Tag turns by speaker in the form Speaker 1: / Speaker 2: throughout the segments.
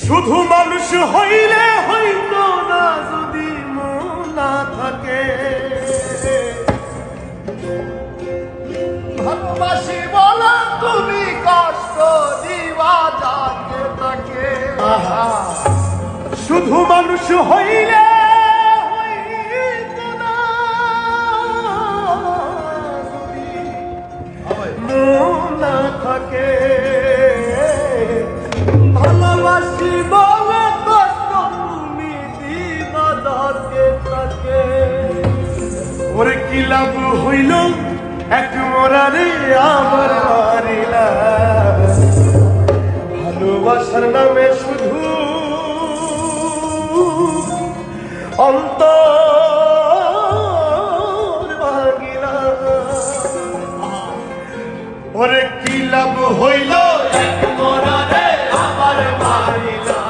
Speaker 1: শুধু মানুষ হইলে হইতো না যদি মন না থাকে।
Speaker 2: ভালোবাসি বলা তুমি কষ্ট দিবা যাকে তাকে।
Speaker 1: শুধু মানুষ হইলে হইতো না যদি মন না থাকে।
Speaker 2: ভালোবাসি বলে কষ্ট তুমি দিবা যাকে তাকে।
Speaker 1: ওরে কি লাভ হইল এক মরারে আমার মারিলা। ভালোবাসার নামে শুধু অন্তর ভাঙিলা। ওরে কি লাভ হইল এক মরারে আমার মারিলা।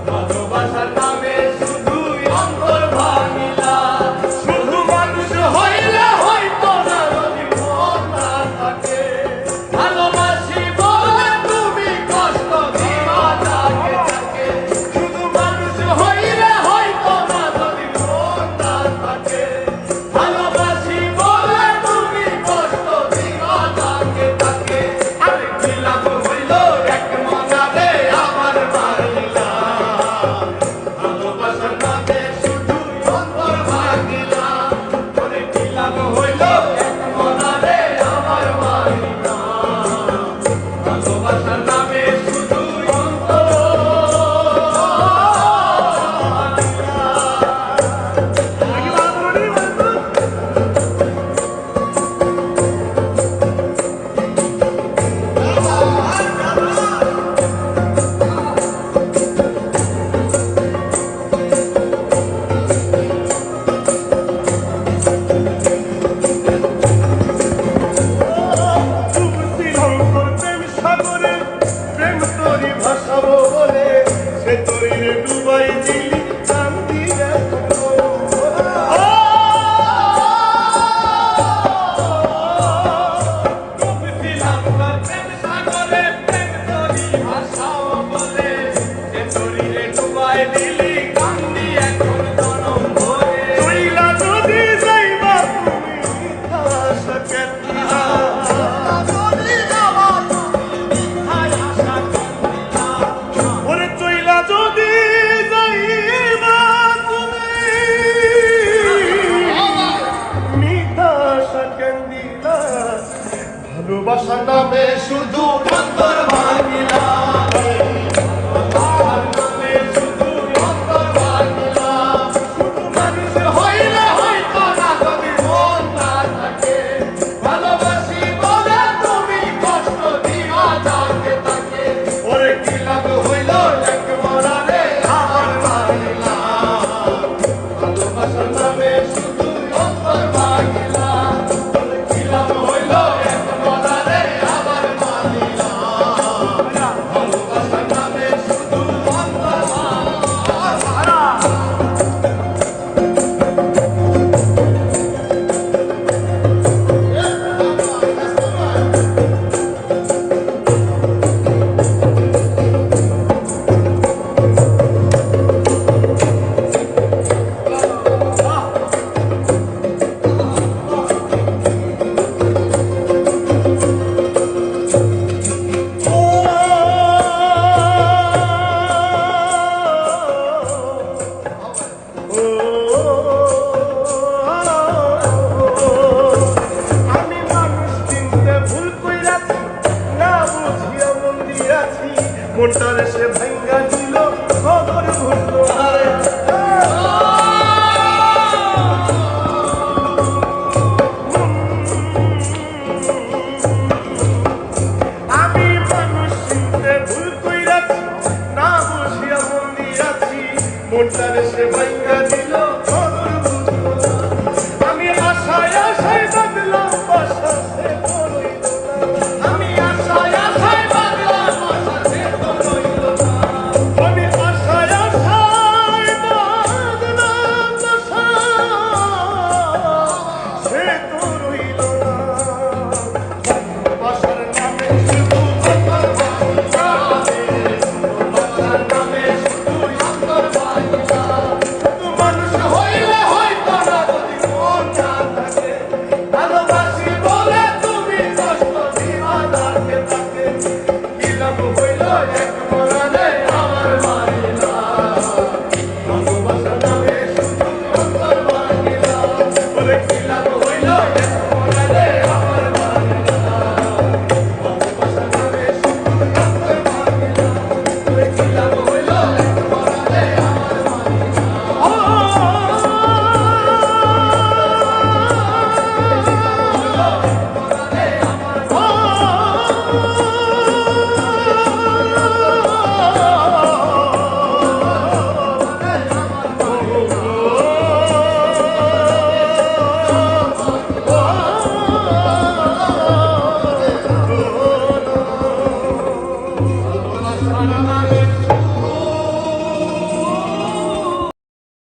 Speaker 1: ভালোবাসার নামে শুধু অন্তর ভাঙিলা। শুধু মানুষ হইলে হইতো না যদি মন না থাকে।
Speaker 2: ভালোবাসি বলে তুমি কষ্ট দিবা যাকে তাকে।
Speaker 1: শুধু মানুষ হইলে হইতো না যদি মন না থাকে।
Speaker 2: ভালোবাসি বলে তুমি কষ্ট দিবা যাকে তাকে।
Speaker 1: আরে কি লাভ হইল এক মনারে আমার মারিলা। ভালোবাসার নামে শুধু অন্তর ভাঙিলা। ওরে কি লাভ হইল এক মনারে আমার মারিলা। ভালোবাসার নামে শুধু অন্তর ডুবছিলাম তোর প্রেম সাগরে। প্রেম তোরই ভাসাবো বলে সে তোরে ডুবাই দিলি কান্দি এখনো।
Speaker 2: ডুবছিলাম তোর প্রেম সাগরে। প্রেম তোরই ভাসাও বলে সে তোরে ডুবাই দিলি কান্দি এখন জনম ভরে।
Speaker 1: চইলা যদি যাইবা তুমি আশা কেতিলা। ওরে চইলা যদি যাইবা তুমি মিথ্যা আশা কেন্দিলা। ভালোবাসার নামে শুধু অন্তর ভাঙিলা। ভালোবাসার নামে শুধু অন্তর ভাঙিলা। শুধু মানুষ হইলে হইতো না যদি মন না থাকে।
Speaker 2: ভালোবাসি বলে তুমি কষ্ট দিবা যাকে তাকে।
Speaker 1: ওরে কি লাভ হইল এক মরারে আমার মারিলা। ভালোবাসার নামে শুধু অন্তর ভাঙিলা। ওরে কি লাভ হইল এক মরারে আমার মারিলা। ভালোবাসার নামে শুধু অন্তর ভাঙিলা। আমি মানুষ চিনতে ভুল কইরাছি, না বুঝিয়া মন দিয়াছি। মনটারে সে ভাঙ্গা দিল খবর ভুলল হায়। আমি মানুষ চিনতে ভুল কইরাছি, না বুঝিয়া মন দিয়াছি। মনটারে সে ভাঙ্গা দিল খবর ভুলল না। আমি আশায় আশায় বাঁধলাম বাসা সে তো রইল না।
Speaker 2: আমি আশায় আশায় বাঁধলাম আশা সে তো রইল না।
Speaker 1: আমি আশায় আশায় বাঁধলাম বাসা সে তো রইল না। বাসার নামে শুধু অন্তর ভাঙিলা। পরাণে